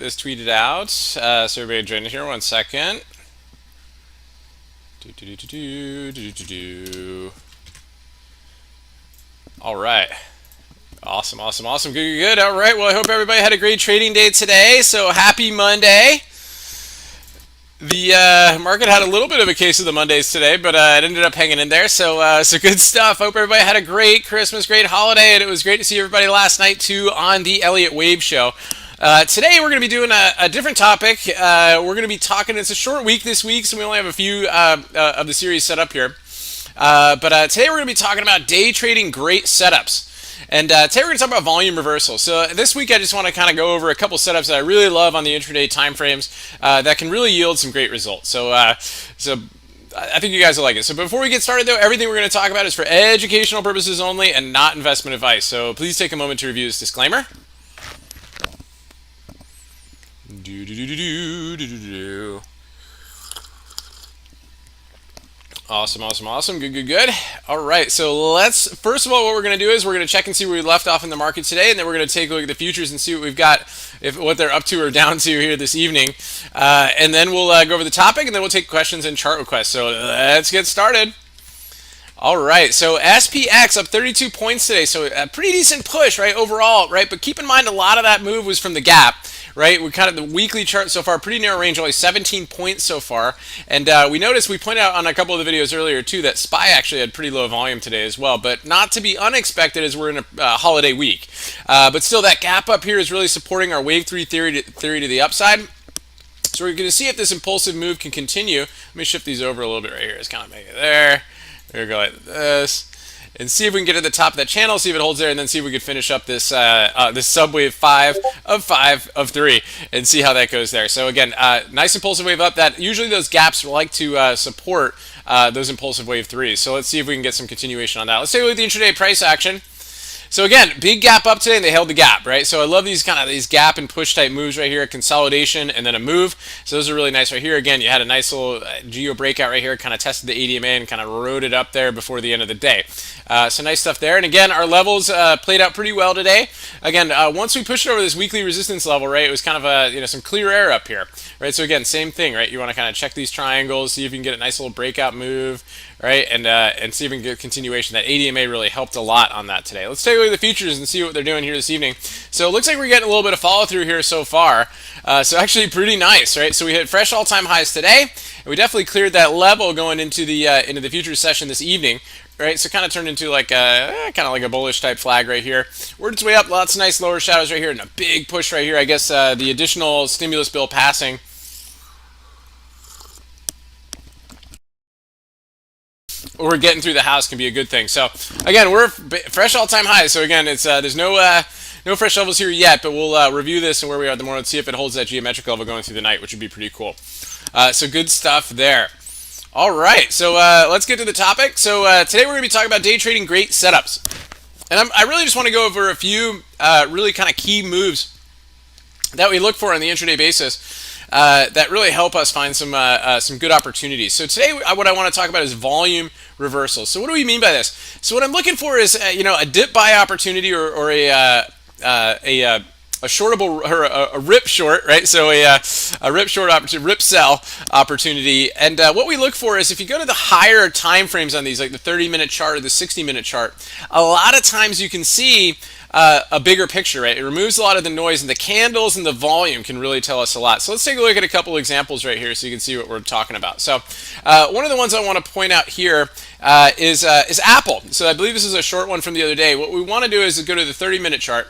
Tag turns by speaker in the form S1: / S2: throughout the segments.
S1: This tweeted out, so everybody join in here. 1 second. All right. Awesome. Good. All right. Well, I hope everybody had a great trading day today. So happy Monday. The market had a little bit of a case of the Mondays today, but it ended up hanging in there. So good stuff. Hope everybody had a great Christmas, great holiday, and it was great to see everybody last night too on the Elliott Wave Show. Today we're going to be doing a different topic. We're going to be talking. It's a short week this week, so we only have a few of the series set up here. But today we're going to be talking about day trading great setups. And today we're going to talk about volume reversal. So this week I just want to kind of go over a couple setups that I really love on the intraday timeframes that can really yield some great results. So I think you guys will like it. So before we get started though, everything we're going to talk about is for educational purposes only and not investment advice. So please take a moment to review this disclaimer. Awesome. Good. All right, so let's, first of all, what we're going to do is we're going to check and see where we left off in the market today, and then we're going to take a look at the futures and see what we've got, what they're up to or down to here this evening. And then we'll go over the topic, and then we'll take questions and chart requests. So let's get started. All right, so SPX up 32 points today, so a pretty decent push, right, overall, right? But keep in mind a lot of that move was from the gap, right? We kind of, the weekly chart so far, pretty narrow range, only 17 points so far. And we noticed, we pointed out on a couple of the videos earlier too, that SPY actually had pretty low volume today as well, but not to be unexpected as we're in a holiday week. But still, that gap up here is really supporting our wave 3 theory to the upside. So we're going to see if this impulsive move can continue. Let me shift these over a little bit right here. Let's kind of make it there. There we go, like this, and see if we can get to the top of that channel, see if it holds there, and then see if we can finish up this this subwave 5 of 3, and see how that goes there. So again, nice impulsive wave up. That usually those gaps like to support those impulsive wave 3s. So let's see if we can get some continuation on that. Let's take a look at the intraday price action. So again, big gap up today, and they held the gap, right? So I love these kind of these gap and push type moves right here, consolidation and then a move. So those are really nice right here. Again, you had a nice little geo breakout right here, kind of tested the ADMA and kind of rode it up there before the end of the day. So nice stuff there. And again, our levels played out pretty well today. Again, once we pushed over this weekly resistance level, right, it was kind of a some clear air up here, right? So again, same thing, right? You want to kind of check these triangles, see if you can get a nice little breakout move, right? And see if we can get continuation. That ADMA really helped a lot on that today. Let's take a look at the futures and see what they're doing here this evening. So it looks like we're getting a little bit of follow through here so far. So actually pretty nice, right? So we hit fresh all-time highs today, and we definitely cleared that level going into the futures session this evening. Right, so kind of turned into like a bullish type flag right here. Worked its way up, lots of nice lower shadows right here, and a big push right here. I guess the additional stimulus bill passing or getting through the house can be a good thing. So again, we're fresh all-time highs. So again, it's there's no fresh levels here yet, but we'll review this and where we are tomorrow and see if it holds that geometric level going through the night, which would be pretty cool. So good stuff there. All right, so let's get to the topic. So today we're going to be talking about day trading great setups. And I really just want to go over a few really kind of key moves that we look for on the intraday basis that really help us find some good opportunities. So today what I want to talk about is volume reversals. So what do we mean by this? So what I'm looking for is a dip buy opportunity or a shortable or a rip short, right? So a rip short opportunity, rip sell opportunity. And what we look for is if you go to the higher time frames on these, like the 30-minute chart or the 60-minute chart, a lot of times you can see a bigger picture, right? It removes a lot of the noise, and the candles and the volume can really tell us a lot. So let's take a look at a couple examples right here so you can see what we're talking about. So one of the ones I want to point out here is Apple. So I believe this is a short one from the other day. What we want to do is go to the 30-minute chart.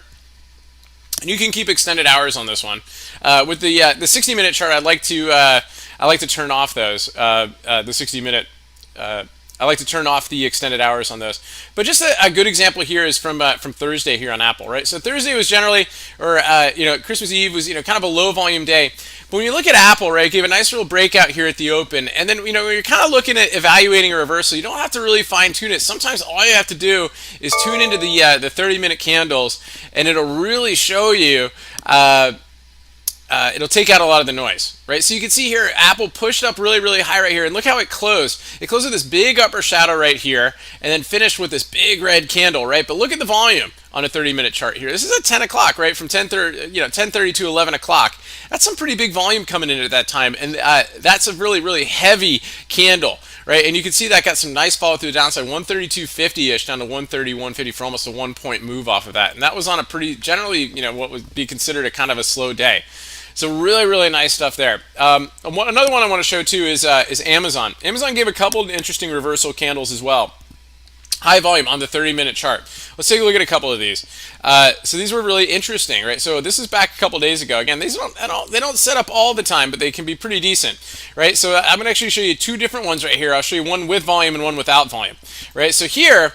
S1: And you can keep extended hours on this one. With the 60-minute chart, I like to turn off those. The 60-minute. I like to turn off the extended hours on those. But just a good example here is from Thursday here on Apple, right? So Thursday was generally, or Christmas Eve was kind of a low volume day. But when you look at Apple, right, it gave a nice little breakout here at the open, and then when you're kind of looking at evaluating a reversal, you don't have to really fine tune it. Sometimes all you have to do is tune into the 30-minute candles, and it'll really show you. It'll take out a lot of the noise, right? So you can see here, Apple pushed up really, really high right here, and look how it closed. It closed with this big upper shadow right here, and then finished with this big red candle, right? But look at the volume. on a 30-minute chart here. This is at 10 o'clock, right? From 10:30 to 11 o'clock. That's some pretty big volume coming in at that time, and that's a really, really heavy candle, right? And you can see that got some nice follow through the downside, 132.50-ish down to 130.150 for almost a 1-point move off of that. And that was on a pretty, generally, what would be considered a kind of a slow day. So really, really nice stuff there. Another one I want to show too is Amazon. Amazon gave a couple of interesting reversal candles as well. High volume on the 30-minute chart. Let's take a look at a couple of these. So these were really interesting, right? So this is back a couple days ago. Again, these they don't set up all the time, but they can be pretty decent, right? So I'm going to actually show you two different ones right here. I'll show you one with volume and one without volume, right? So here,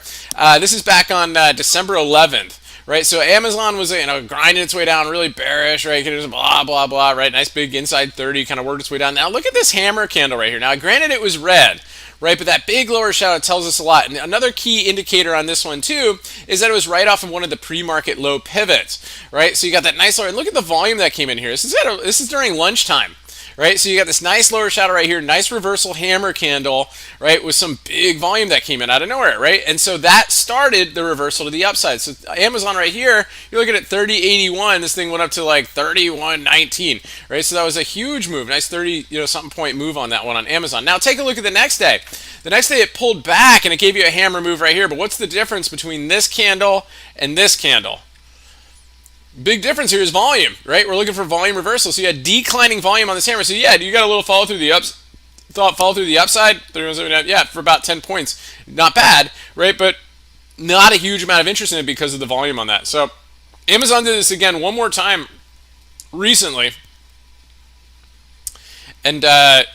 S1: this is back on December 11th. Right, so Amazon was grinding its way down, really bearish, right? It was blah blah blah, right? Nice big inside 30, kind of worked its way down. Now look at this hammer candle right here. Now, granted, it was red, right? But that big lower shadow tells us a lot. And another key indicator on this one too is that it was right off of one of the pre-market low pivots, right? So you got that nice lower. And look at the volume that came in here. This is during lunchtime. Right, so you got this nice lower shadow right here, nice reversal hammer candle, right, with some big volume that came in out of nowhere, right? And so that started the reversal to the upside. So Amazon right here, you're looking at 30.81. This thing went up to like 31.19, right? So that was a huge move, nice 30 something point move on that one on Amazon. Now take a look at the next day. The next day it pulled back and it gave you a hammer move right here. But what's the difference between this candle and this candle? Big difference here is volume, right? We're looking for volume reversal. So you had declining volume on this hammer. So yeah, you got a little follow through the upside. Yeah, for about 10 points. Not bad, right? But not a huge amount of interest in it because of the volume on that. So Amazon did this again one more time recently. And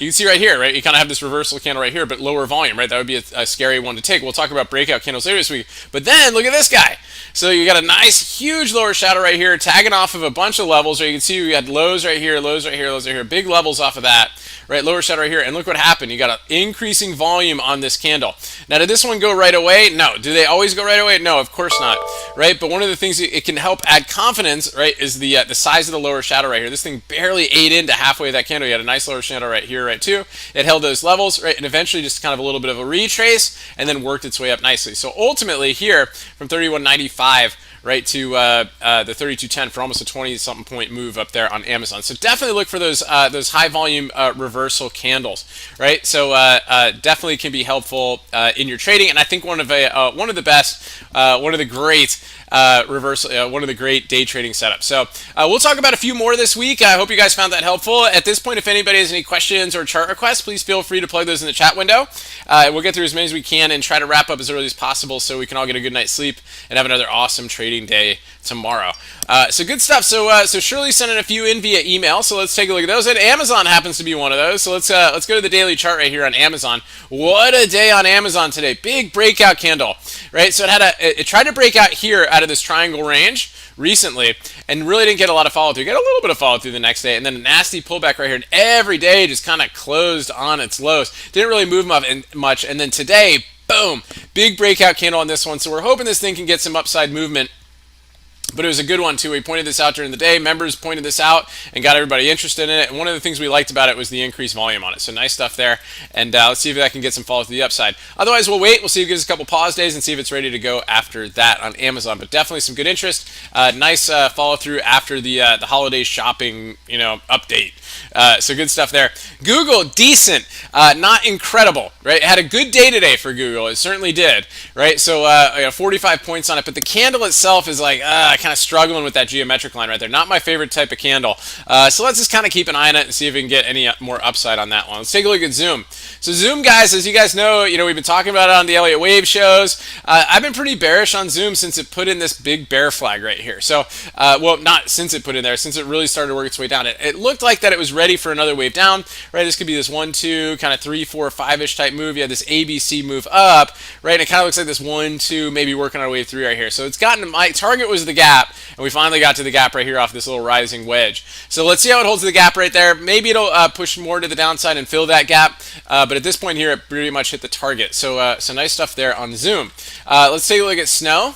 S1: you can see right here, right? You kind of have this reversal candle right here, but lower volume, right? That would be a scary one to take. We'll talk about breakout candles later this week. But then look at this guy. So you got a nice, huge lower shadow right here, tagging off of a bunch of levels. Right? You can see we had lows right here, lows right here, lows right here, big levels off of that, right? Lower shadow right here. And look what happened. You got an increasing volume on this candle. Now, did this one go right away? No. Do they always go right away? No, of course not, right? But one of the things it can help add confidence, right, is the size of the lower shadow right here. This thing barely ate into halfway of that candle. You had a nice lower shadow right here, right too. It held those levels, right, and eventually just kind of a little bit of a retrace, and then worked its way up nicely. So ultimately here, from 31.95 right to the 32.10 for almost a 20-something point move up there on Amazon. So definitely look for those high volume reversal candles, right? So definitely can be helpful in your trading, and I think one of the best, one of the great one of the great day trading setups. So we'll talk about a few more this week. I hope you guys found that helpful. At this point, if anybody has any questions or chart requests, please feel free to plug those in the chat window. We'll get through as many as we can and try to wrap up as early as possible so we can all get a good night's sleep and have another awesome trading day tomorrow. So good stuff. So Shirley sent in a few in via email. So let's take a look at those. And Amazon happens to be one of those. So let's go to the daily chart right here on Amazon. What a day on Amazon today. Big breakout candle, right? So it tried to break out here out of this triangle range recently and really didn't get a lot of follow through. Got a little bit of follow through the next day, and then a nasty pullback right here. And every day just kind of closed on its lows. Didn't really move much. And then today, boom, big breakout candle on this one. So we're hoping this thing can get some upside movement. But it was a good one too. We pointed this out during the day. Members pointed this out and got everybody interested in it. And one of the things we liked about it was the increased volume on it. So nice stuff there. And let's see if that can get some follow to the upside. Otherwise, we'll wait. We'll see if it gives us a couple pause days and see if it's ready to go after that on Amazon. But definitely some good interest. Nice follow through after the holiday shopping, update. So good stuff there. Google, decent, not incredible, right? It had a good day today for Google. It certainly did, right? So 45 points on it. But the candle itself is like kind of struggling with that geometric line right there. Not my favorite type of candle. So let's just kind of keep an eye on it and see if we can get any more upside on that one. Let's take a look at Zoom. So Zoom, guys, as you guys know, we've been talking about it on the Elliott Wave shows. I've been pretty bearish on Zoom since it put in this big bear flag right here. So, well, not since it put in there, since it really started to work its way down. It looked like that it was ready for another wave down, right? This could be this 1, 2, kind of 3, 4, 5-ish type move. You had this ABC move up, right? And it kind of looks like this 1, 2, maybe working on wave 3 right here. So it's gotten, my target was the gap, and we finally got to the gap right here off this little rising wedge. So let's see how it holds the gap right there. Maybe it'll push more to the downside and fill that gap, but at this point here, it pretty much hit the target. So nice stuff there on Zoom. Let's take a look at Snow.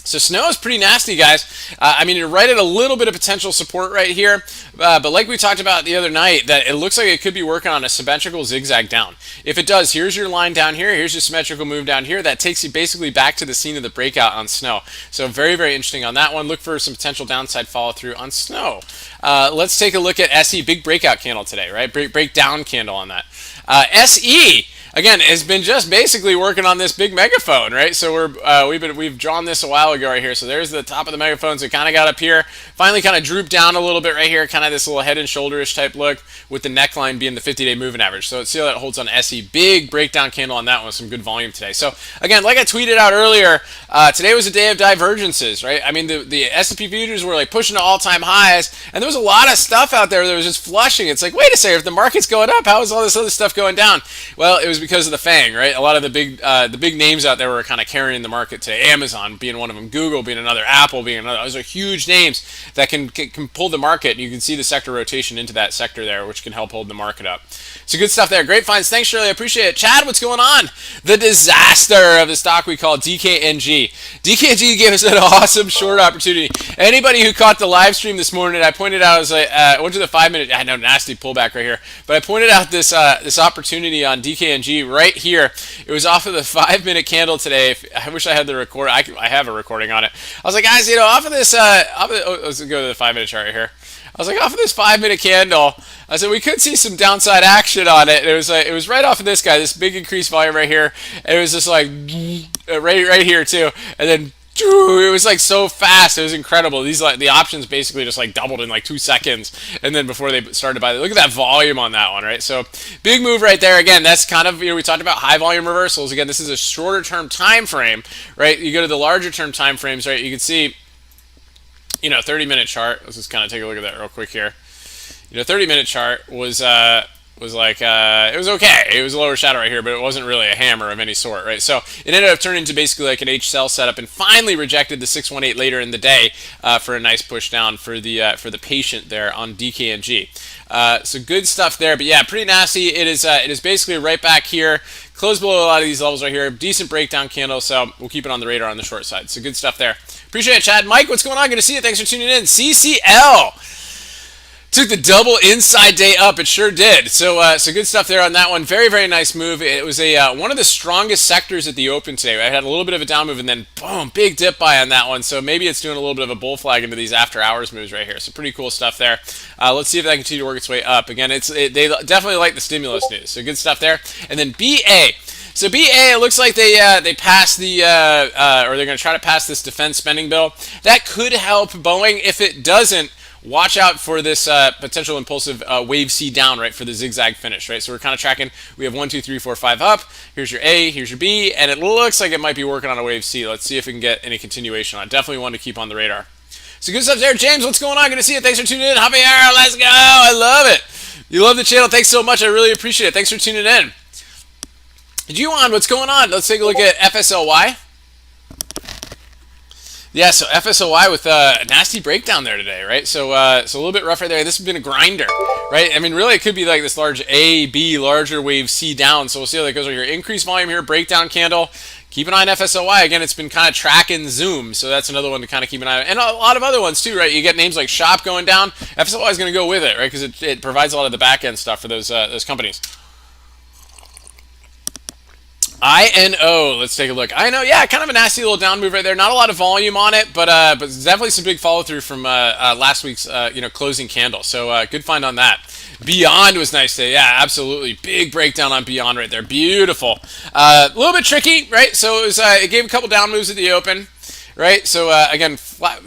S1: So snow is pretty nasty, guys. I mean, you're right at a little bit of potential support right here, but like we talked about the other night, that it looks like it could be working on a symmetrical zigzag down. If it does, here's your line down here, here's your symmetrical move down here. That takes you basically back to the scene of the breakout on snow. So very, very interesting on that one. Look for some potential downside follow through on snow. Let's take a look at SE. Big breakout candle today, right? Breakdown candle on that. SE. Again, has been just basically working on this big megaphone, right? So we've drawn this a while ago right here. So there's the top of the megaphone. So it kind of got up here, finally kind of drooped down a little bit right here, kind of this little head and shoulderish type look, with the neckline being the 50-day moving average. So let's see how that holds on SE. Big breakdown candle on that one with some good volume today. So again, like I tweeted out earlier, today was a day of divergences, right? I mean, the S&P futures were like pushing to all-time highs, and there was a lot of stuff out there that was just flushing. It's like, wait a second, if the market's going up, how is all this other stuff going down? Well, it was because of the FANG, right? A lot of the big names out there were kind of carrying the market today. Amazon being one of them, Google being another, Apple being another. Those are huge names that can pull the market. And you can see the sector rotation into that sector there, which can help hold the market up. So good stuff there. Great finds. Thanks, Shirley. I appreciate it. Chad, what's going on? The disaster of the stock we call DKNG. DKNG gave us an awesome short opportunity. Anybody who caught the live stream this morning, I pointed out, I was like, I went to the 5-minute, I know, nasty pullback right here, but I pointed out this opportunity on DKNG right here. It was off of the 5-minute candle today. I wish I had the record. I have a recording on it. I was like, guys, off of this, let's go to the 5-minute chart right here. I was like, off of this 5-minute candle, I said we could see some downside action on it. It was right off of this guy, this big increased volume right here. And it was just like right here too, and then it was like so fast. It was incredible. These the options basically just like doubled in like 2 seconds, and then before they started to buy, look at that volume on that one, right? So big move right there. Again, that's kind of, we talked about high volume reversals. Again, this is a shorter term time frame, right? You go to the larger term time frames, right? You can see, 30-minute chart. Let's just kind of take a look at that real quick here. 30-minute chart was like, it was okay. It was a lower shadow right here, but it wasn't really a hammer of any sort, right? So it ended up turning into basically like an H-cell setup, and finally rejected the 618 later in the day for a nice push down for the patient there on DKNG. So good stuff there, but yeah, pretty nasty. It is basically right back here. Closed below a lot of these levels right here. Decent breakdown candle, so we'll keep it on the radar on the short side. So good stuff there. Appreciate it, Chad. Mike, what's going on? Good to see you. Thanks for tuning in. CCL took the double inside day up. It sure did. So good stuff there on that one. Very, very nice move. It was one of the strongest sectors at the open today. I had a little bit of a down move, and then boom, big dip buy on that one. So maybe it's doing a little bit of a bull flag into these after hours moves right here. So pretty cool stuff there. Let's see if that can continue to work its way up. Again, they definitely like the stimulus news. So good stuff there. And then BA. So BA, it looks like they passed or they're going to try to pass this defense spending bill. That could help Boeing. If it doesn't, watch out for this potential impulsive wave C down, right, for the zigzag finish, right? So we're kind of tracking. We have 1, 2, 3, 4, 5 up. Here's your A, here's your B, and it looks like it might be working on a wave C. Let's see if we can get any continuation on it. Definitely one to keep on the radar. So good stuff there. James, what's going on? Good to see you. Thanks for tuning in. Happy hour. Let's go. I love it. You love the channel. Thanks so much. I really appreciate it. Thanks for tuning in. Juan, what's going on? Let's take a look at FSLY. Yeah, so FSLY with a nasty breakdown there today, right? So a little bit rough right there. This has been a grinder, right? I mean, really, it could be like this large A, B, larger wave C down. So we'll see how that goes right here. Increased volume here, breakdown candle. Keep an eye on FSLY. Again, it's been kind of tracking Zoom, so that's another one to kind of keep an eye on. And a lot of other ones too, right? You get names like Shop going down. FSLY is going to go with it, right? Because it provides a lot of the back-end stuff for those companies. INO, let's take a look. INO, yeah, kind of a nasty little down move right there. Not a lot of volume on it, but definitely some big follow through from last week's closing candle. So good find on that. Beyond was nice today. Yeah, absolutely. Big breakdown on Beyond right there. Beautiful. A little bit tricky, right? So it gave a couple down moves at the open, right? So again, flat,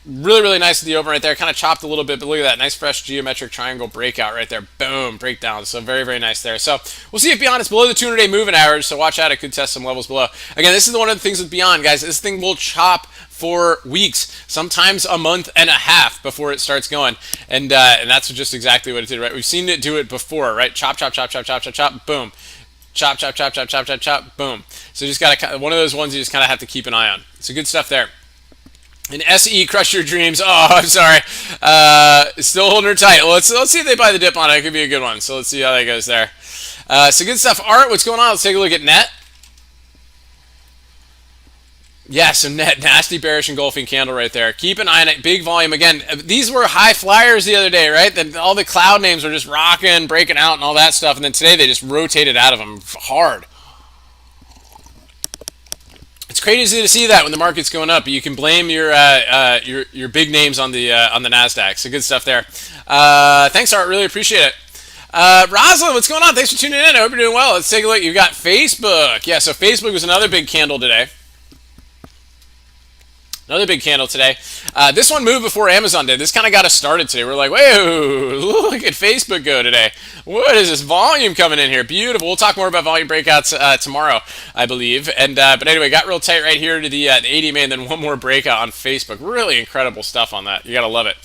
S1: really, really nice at the open right there. Kind of chopped a little bit, but look at that. Nice fresh geometric triangle breakout right there. Boom, breakdown. So very, very nice there. So we'll see if Beyond is below the 200-day moving average. So watch out. It could test some levels below. Again, this is one of the things with Beyond, guys. This thing will chop for weeks, sometimes a month and a half before it starts going. And that's just exactly what it did, right? We've seen it do it before, right? Chop, chop, chop, chop, chop, chop, chop, boom. Chop, chop, chop, chop, chop, chop, chop, boom. So just got to, one of those ones you just kind of have to keep an eye on. So good stuff there. And SE, crush your dreams. Oh, I'm sorry. Still holding her tight. Well, let's see if they buy the dip on it. It could be a good one. So let's see how that goes there. So good stuff. Art, what's going on? Let's take a look at net. Yeah, so nasty bearish engulfing candle right there. Keep an eye on it. Big volume. Again, these were high flyers the other day, right? All the cloud names were just rocking, breaking out, and all that stuff. And then today they just rotated out of them hard. It's crazy to see that when the market's going up. You can blame your big names on the Nasdaq. So good stuff there. Thanks, Art. Really appreciate it. Rosalind, what's going on? Thanks for tuning in. I hope you're doing well. Let's take a look. You've got Facebook. Yeah, so Facebook was another big candle today. Another big candle today. This one moved before Amazon did. This kind of got us started today. We're like, whoa, look at Facebook go today. What is this volume coming in here? Beautiful. We'll talk more about volume breakouts tomorrow, I believe. And but anyway, got real tight right here to the 80 and then one more breakout on Facebook. Really incredible stuff on that. You got to love it.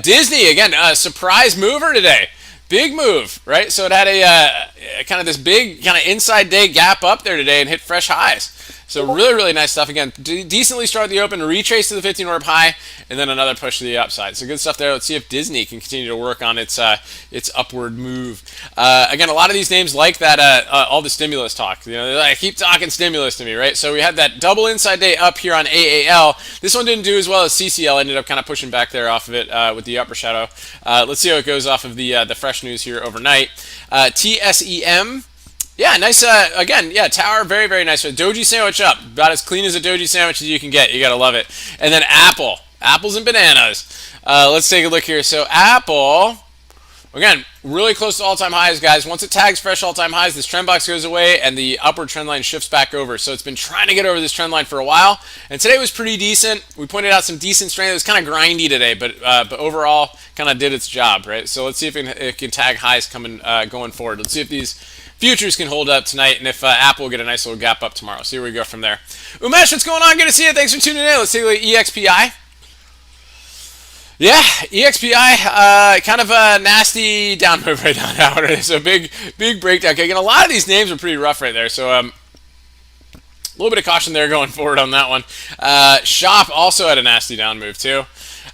S1: Disney, again, surprise mover today. Big move, right? So it had a kind of this big kind of inside day gap up there today and hit fresh highs. So really, really nice stuff. Again, decently started the open, retrace to the 15-order high, and then another push to the upside. So good stuff there. Let's see if Disney can continue to work on its upward move. Again, a lot of these names like that all the stimulus talk. You know, they're like, keep talking stimulus to me, right? So we had that double inside day up here on AAL. This one didn't do as well as CCL. Ended up kind of pushing back there off of it with the upper shadow. Let's see how it goes off of the fresh news here overnight. TSEM. Yeah, nice. Again, yeah, Tower, very, very nice. Doji sandwich up, about as clean as a Doji sandwich as you can get. You gotta love it. And then Apple, apples and bananas. Let's take a look here. So Apple, again, really close to all-time highs, guys. Once it tags fresh all-time highs, this trend box goes away and the upward trend line shifts back over. So it's been trying to get over this trend line for a while, and today was pretty decent. We pointed out some decent strength. It was kind of grindy today, but overall, kind of did its job, right? So let's see if it can tag highs coming going forward. Let's see if these futures can hold up tonight, and if Apple will get a nice little gap up tomorrow. See where we go from there. Umesh, what's going on? Good to see you. Thanks for tuning in. Let's take a look at EXPI. Yeah, EXPI, kind of a nasty down move right now. It's a big breakdown. Okay, again, a lot of these names are pretty rough right there, so a little bit of caution there going forward on that one. Shop also had a nasty down move too.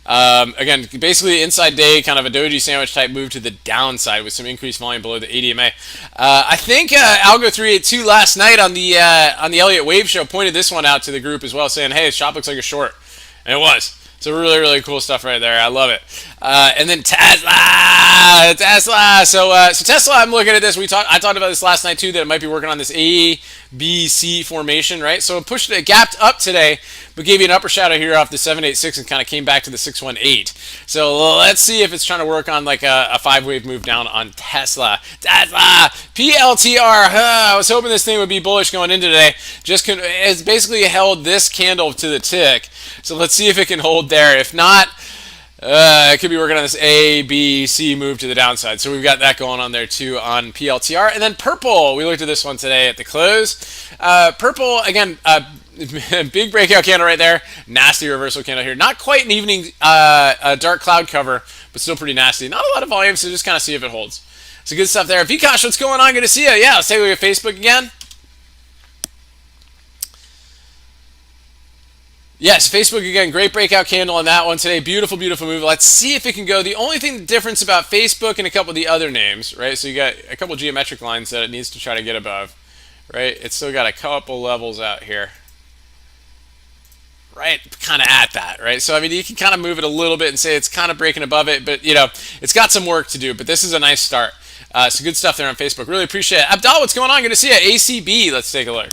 S1: Again, basically inside day, kind of a doji sandwich type move to the downside with some increased volume below the 80 MA. I think Algo 382 last night on the Elliott Wave Show pointed this one out to the group as well, saying, "Hey, Shop looks like a short," and it was. So really, really cool stuff right there. I love it. And then Tesla. So Tesla, I'm looking at this. I talked about this last night too, that it might be working on this A, B, C formation, right? So it gapped up today, but gave you an upper shadow here off the 786 and kind of came back to the 618. So let's see if it's trying to work on like a 5-wave move down on Tesla. PLTR. I was hoping this thing would be bullish going into today. It's basically held this candle to the tick. So let's see if it can hold there. If not, it could be working on this A, B, C move to the downside. So we've got that going on there too on PLTR. And then Purple, we looked at this one today at the close. Purple, again, big breakout candle right there. Nasty reversal candle here. Not quite an evening dark cloud cover, but still pretty nasty. Not a lot of volume, so just kind of see if it holds. So good stuff there. Vikash, what's going on? Good to see you. Yeah, let's take a look at Facebook again. Yes, Facebook again, great breakout candle on that one today. Beautiful, beautiful move. Let's see if it can go. The only thing difference about Facebook and a couple of the other names, right? So you got a couple geometric lines that it needs to try to get above, right? It's still got a couple levels out here, right? Kind of at that, right? So I mean, you can kind of move it a little bit and say it's kind of breaking above it, but you know, it's got some work to do. But this is a nice start. So good stuff there on Facebook. Really appreciate it. Abdal, what's going on? Good to see you. ACB, let's take a look.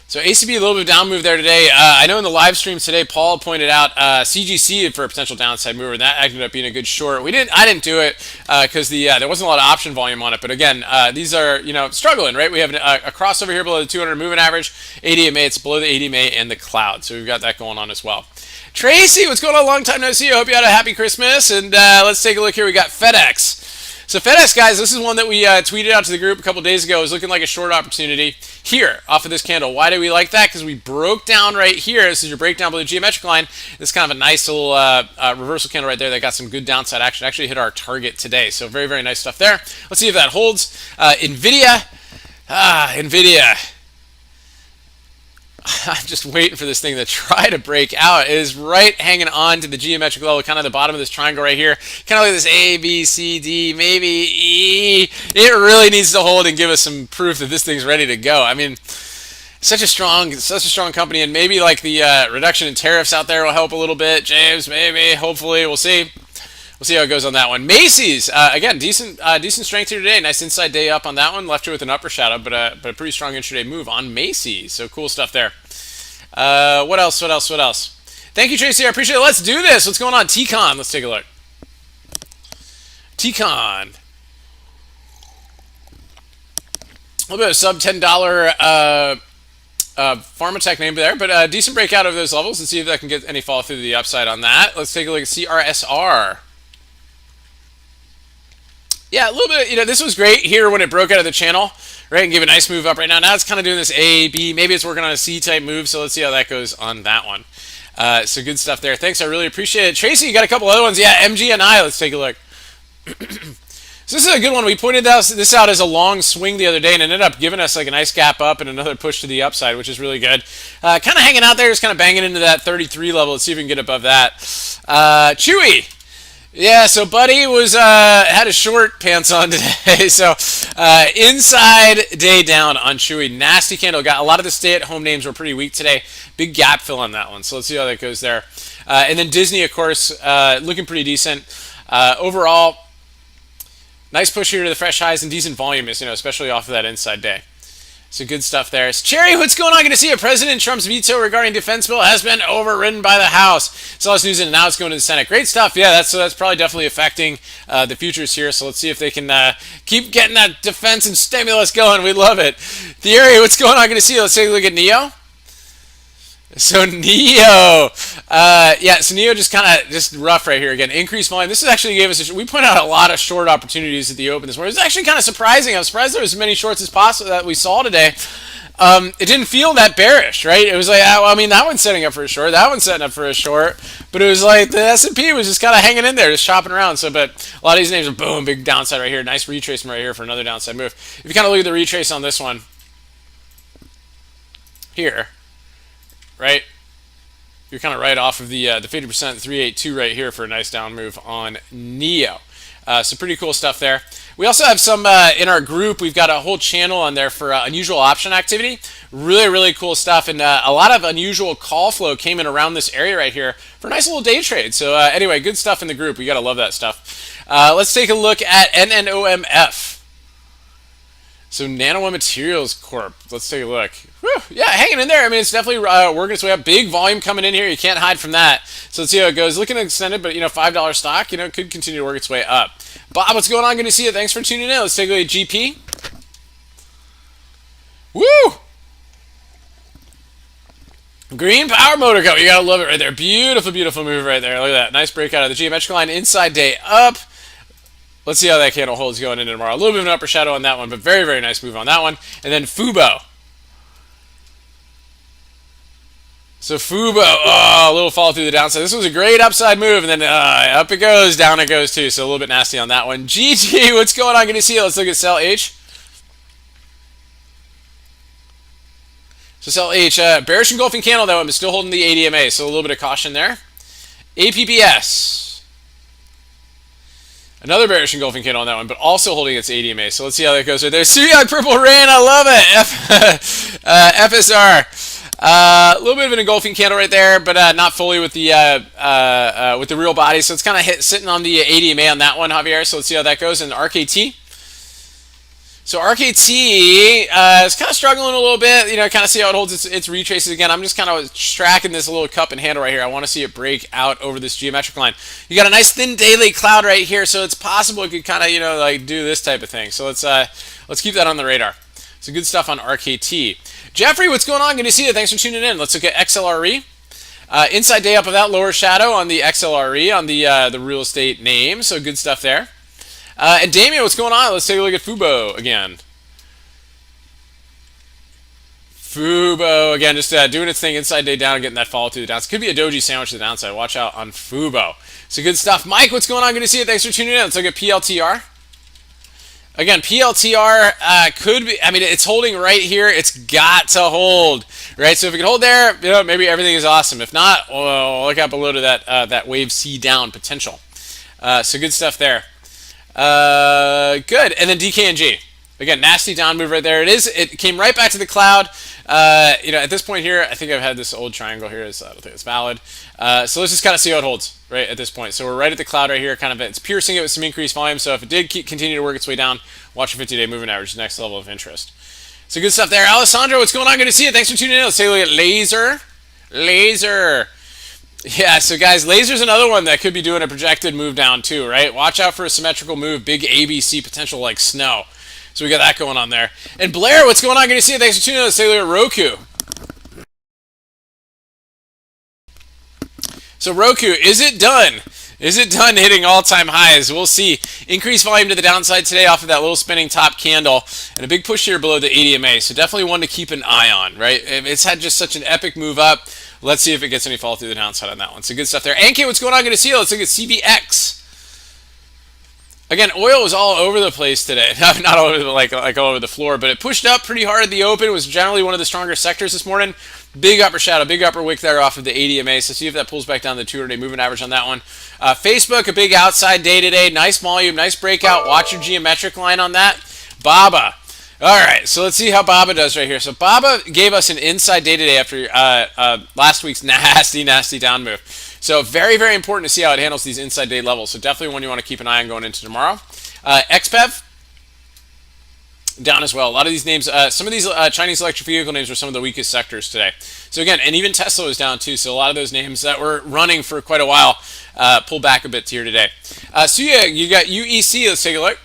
S1: So ACB, a little bit of down move there today. I know in the live stream today, Paul pointed out CGC for a potential downside mover, and that ended up being a good short. I didn't do it because there wasn't a lot of option volume on it. But again, these are struggling, right? We have a crossover here below the 200 moving average, 80 MA. It's below the 80 MA and the cloud, so we've got that going on as well. Tracy, what's going on? Long time no see. I hope you had a happy Christmas. And let's take a look here. We got FedEx. So FedEx, guys, this is one that we tweeted out to the group a couple days ago. It was looking like a short opportunity here off of this candle. Why do we like that? Because we broke down right here. This is your breakdown below the geometric line. This is kind of a nice little reversal candle right there that got some good downside action. Actually hit our target today. So very, very nice stuff there. Let's see if that holds. NVIDIA. NVIDIA. I'm just waiting for this thing to try to break out. It is right hanging on to the geometric level, kind of the bottom of this triangle right here. Kind of like this A, B, C, D, maybe E. It really needs to hold and give us some proof that this thing's ready to go. I mean, such a strong company, and maybe like the reduction in tariffs out there will help a little bit. James, maybe, hopefully, we'll see. We'll see how it goes on that one. Macy's, again, decent strength here today. Nice inside day up on that one. Left it with an upper shadow, but a pretty strong intraday move on Macy's. So cool stuff there. What else? Thank you, Tracy. I appreciate it. Let's do this. What's going on? TCON. Let's take a look. TCON. A little bit of sub $10 Pharmatech name there, but decent breakout of those levels, and see if I can get any follow through to the upside on that. Let's take a look at CRSR. Yeah, a little bit, this was great here when it broke out of the channel, right, and gave a nice move up right now. Now it's kind of doing this A, B, maybe it's working on a C-type move, so let's see how that goes on that one. So good stuff there. Thanks, I really appreciate it. Tracy, you got a couple other ones. Yeah, MGNI, let's take a look. So this is a good one. We pointed this out as a long swing the other day, and it ended up giving us like a nice gap up and another push to the upside, which is really good. Kind of hanging out there, just kind of banging into that 33 level. Let's see if we can get above that. Chewy. Yeah, so Buddy was had his short pants on today. So inside day down on Chewy. Nasty candle. Got a lot of the stay-at-home names were pretty weak today. Big gap fill on that one. So let's see how that goes there. And then Disney, of course, looking pretty decent. Overall, nice push here to the fresh highs and decent volume, especially off of that inside day. So good stuff there. Cherry, what's going on? Going to see President Trump's veto regarding defense bill has been overridden by the House. Saw this news and now it's going to the Senate. Great stuff. Yeah, that's probably definitely affecting the futures here. So let's see if they can keep getting that defense and stimulus going. We love it. Thierry, what's going on? Going to see. Let's take a look at NEO. So NEO, so NEO just kind of just rough right here again. Increased volume. This actually gave us we put out a lot of short opportunities at the open this morning. It was actually kind of surprising. I was surprised there was as many shorts as possible that we saw today. It didn't feel that bearish, right? It was like, that one's setting up for a short, that one's setting up for a short, but it was like the S&P was just kind of hanging in there, just shopping around. So, but a lot of these names are boom, big downside right here. Nice retracement right here for another downside move. If you kind of look at the retrace on this one here. Right, you're kind of right off of the 50% 382 right here for a nice down move on NEO. So pretty cool stuff there. We also have some in our group. We've got a whole channel on there for unusual option activity. Really cool stuff, and a lot of unusual call flow came in around this area right here for a nice little day trade. So anyway, good stuff in the group. We gotta love that stuff. Let's take a look at NNOMF. So Nano Materials Corp. Let's take a look. Whew, yeah, hanging in there. It's definitely working its way up. Big volume coming in here. You can't hide from that. So let's see how it goes. Looking extended, but $5 stock. Could continue to work its way up. Bob, what's going on? Good to see you. Thanks for tuning in. Let's take a look at GP. Woo! Green Power Motor Co. You gotta love it right there. Beautiful move right there. Look at that. Nice breakout of the geometric line. Inside day up. Let's see how that candle holds going into tomorrow. A little bit of an upper shadow on that one, but very nice move on that one. And then FUBO. So FUBO, a little fall through the downside. This was a great upside move, and then up it goes, down it goes too. So a little bit nasty on that one. GG, what's going on? Good to see you. Let's look at CELH. So CELH, bearish engulfing candle that one, but still holding the ADMA. So a little bit of caution there. APPS. Another bearish engulfing candle on that one, but also holding its ADMA. So let's see how that goes right there. Syriac Purple Rain, I love it. FSR. A little bit of an engulfing candle right there, but not fully with the real body. So it's kind of sitting on the ADMA on that one, Javier. So let's see how that goes. And RKT. So RKT is kind of struggling a little bit, kind of see how it holds its retraces again. I'm just kind of tracking this little cup and handle right here. I want to see it break out over this geometric line. You got a nice thin daily cloud right here, so it's possible it could kind of, like do this type of thing. So let's keep that on the radar. So good stuff on RKT. Jeffrey, what's going on? Good to see you. Thanks for tuning in. Let's look at XLRE. Inside day up of that lower shadow on the XLRE on the real estate name. So good stuff there. And Damien, what's going on? Let's take a look at FUBO again. FUBO again, just doing its thing inside day down and getting that follow through the downside. Could be a doji sandwich to the downside. Watch out on FUBO. So good stuff. Mike, what's going on? Good to see you. Thanks for tuning in. Let's look at PLTR. Again, PLTR could be, it's holding right here. It's got to hold, right? So if it can hold there, maybe everything is awesome. If not, look out below to that wave C down potential. So good stuff there. Good. And then DKNG. Again, nasty down move right there. It came right back to the cloud. At this point here, I think I've had this old triangle here. So I don't think it's valid. So let's just kind of see how it holds right at this point. So we're right at the cloud right here. Kind of, it's piercing it with some increased volume. So if it did continue to work its way down, watch a 50-day moving average, next level of interest. So good stuff there. Alessandro, what's going on? Good to see you. Thanks for tuning in. Let's take a look at Laser. Yeah, so guys, Laser's another one that could be doing a projected move down too, right? Watch out for a symmetrical move, big ABC potential like snow. So we got that going on there. And Blair, what's going on? Good to see you. Thanks for tuning in. Let's take a look at Roku. So Roku, is it done? Is it done hitting all-time highs? We'll see. Increased volume to the downside today off of that little spinning top candle, and a big push here below the 80 MA. So definitely one to keep an eye on, right? It's had just such an epic move up. Let's see if it gets any fall through the downside on that one. So good stuff there. Anki, what's going on? Good to see you. Let's look at CVX. Again, oil was all over the place today. Not all over like all over the floor, but it pushed up pretty hard at the open. It was generally one of the stronger sectors this morning. Big upper shadow, big upper wick there off of the 80 MA. So see if that pulls back down the 200-day moving average on that one. Facebook, a big outside day today. Nice volume, nice breakout. Watch your geometric line on that. BABA. All right, so let's see how BABA does right here. So BABA gave us an inside day today after last week's nasty down move. So very, very important to see how it handles these inside day levels. So definitely one you want to keep an eye on going into tomorrow. XPEV, down as well. A lot of these names, some of these Chinese electric vehicle names are some of the weakest sectors today. So again, and even Tesla is down too. So a lot of those names that were running for quite a while pull back a bit here today. So yeah, you got UEC. Let's take a look.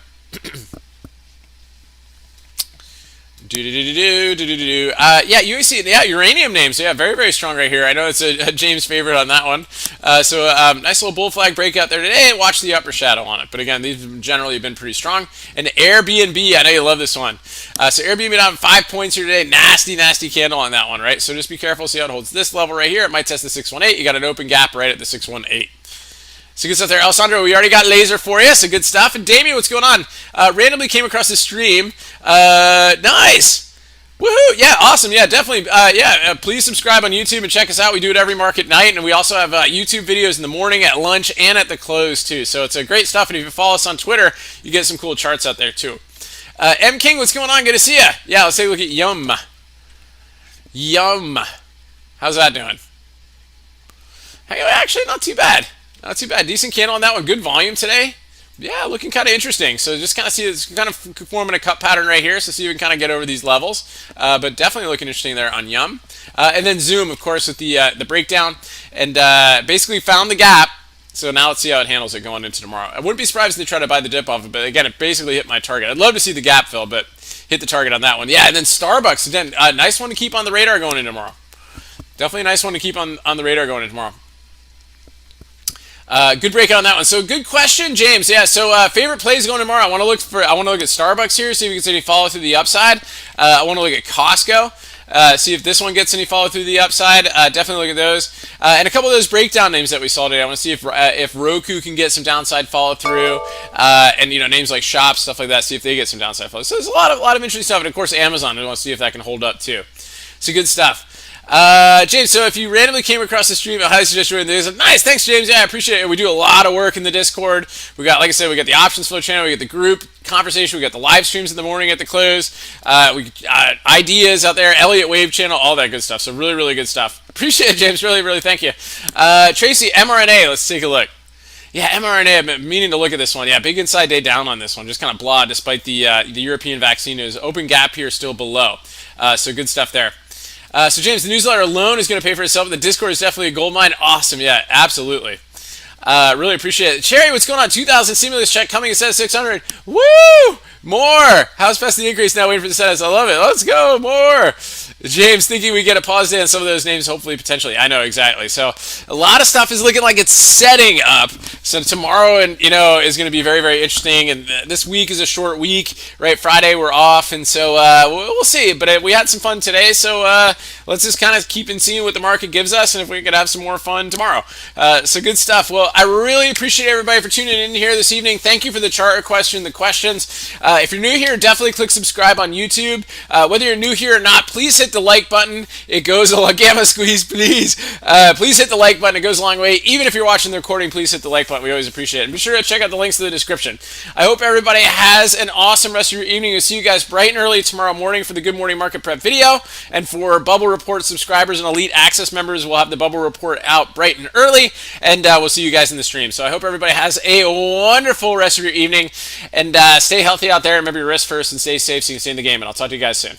S1: Yeah, UAC, yeah, uranium names, yeah, very, very strong right here. I know it's a James favorite on that one. Nice little bull flag breakout there today. Watch the upper shadow on it. But again, these have generally been pretty strong. And Airbnb, I know you love this one. So Airbnb down 5 points here today. Nasty candle on that one, right? So just be careful, see how it holds this level right here. It might test the 618. You got an open gap right at the 618. So good stuff there. Alessandro, we already got Laser for you, so good stuff. And Damien, what's going on? Randomly came across the stream. Nice. Woohoo. Yeah, awesome. Yeah, definitely. Please subscribe on YouTube and check us out. We do it every market night, and we also have YouTube videos in the morning, at lunch, and at the close, too. So it's a great stuff, and if you follow us on Twitter, you get some cool charts out there, too. M. King, what's going on? Good to see you. Yeah, let's take a look at Yum. How's that doing? Hey, actually, not too bad. Not too bad. Decent candle on that one. Good volume today. Yeah, looking kind of interesting. So just kind of see it's kind of forming a cut pattern right here. So see if we can kind of get over these levels. But definitely looking interesting there on Yum. And then Zoom, of course, with the breakdown. And basically found the gap. So now let's see how it handles it going into tomorrow. I wouldn't be surprised if they try to buy the dip off it. But again, it basically hit my target. I'd love to see the gap fill, but hit the target on that one. Yeah, and then Starbucks. Again, nice one to keep on the radar going into tomorrow. Definitely a nice one to keep on the radar going into tomorrow. Good breakout on that one. So good question, James. Yeah. So favorite plays going tomorrow. I want to look at Starbucks here, see if we can see any follow through the upside. I want to look at Costco, see if this one gets any follow through the upside. Definitely look at those, and a couple of those breakdown names that we saw today. I want to see if Roku can get some downside follow through, and names like Shop, stuff like that. See if they get some downside follow. So there's a lot of interesting stuff, and of course Amazon. We want to see if that can hold up too. So good stuff. James, so if you randomly came across the stream, I highly suggest you join this. Nice, thanks, James. Yeah, I appreciate it. We do a lot of work in the Discord. We got, like I said, we got the options flow channel, we got the group conversation, we got the live streams in the morning at the close, ideas out there, Elliott Wave channel, all that good stuff. So really, really good stuff. Appreciate it, James. Really, really thank you. Tracy, mRNA. Let's take a look. Yeah, mRNA. I've been meaning to look at this one. Yeah, big inside day down on this one. Just kind of blah, despite the European vaccine news. Open gap here still below. So good stuff there. So James, the newsletter alone is going to pay for itself. The Discord is definitely a gold mine. Awesome. Yeah, absolutely. Really appreciate it. Cherry, what's going on? 2,000 stimulus check coming instead of 600. Woo! More. How's fast the increase now? Waiting for the status. I love it. Let's go. More. James, thinking we get a pause day on some of those names, hopefully, potentially. I know, exactly. So a lot of stuff is looking like it's setting up. So tomorrow, is going to be very, very interesting. And this week is a short week, right? Friday we're off, and so we'll see. But we had some fun today, so let's just kind of keep and see what the market gives us, and if we could have some more fun tomorrow. So good stuff. Well, Well, I really appreciate everybody for tuning in here this evening. Thank you for the chart question, the questions. If you're new here, definitely click subscribe on YouTube. Whether you're new here or not, please hit the like button. It goes a long Gamma Squeeze, please. Please hit the like button. It goes a long way. Even if you're watching the recording, please hit the like button. We always appreciate it. And be sure to check out the links in the description. I hope everybody has an awesome rest of your evening. We'll see you guys bright and early tomorrow morning for the Good Morning Market Prep video. And for Bubble Report subscribers and Elite Access members, we'll have the Bubble Report out bright and early. And we'll see you guys in the stream. So I hope everybody has a wonderful rest of your evening. And stay healthy out there. Remember your risk first and stay safe so you can stay in the game. And I'll talk to you guys soon.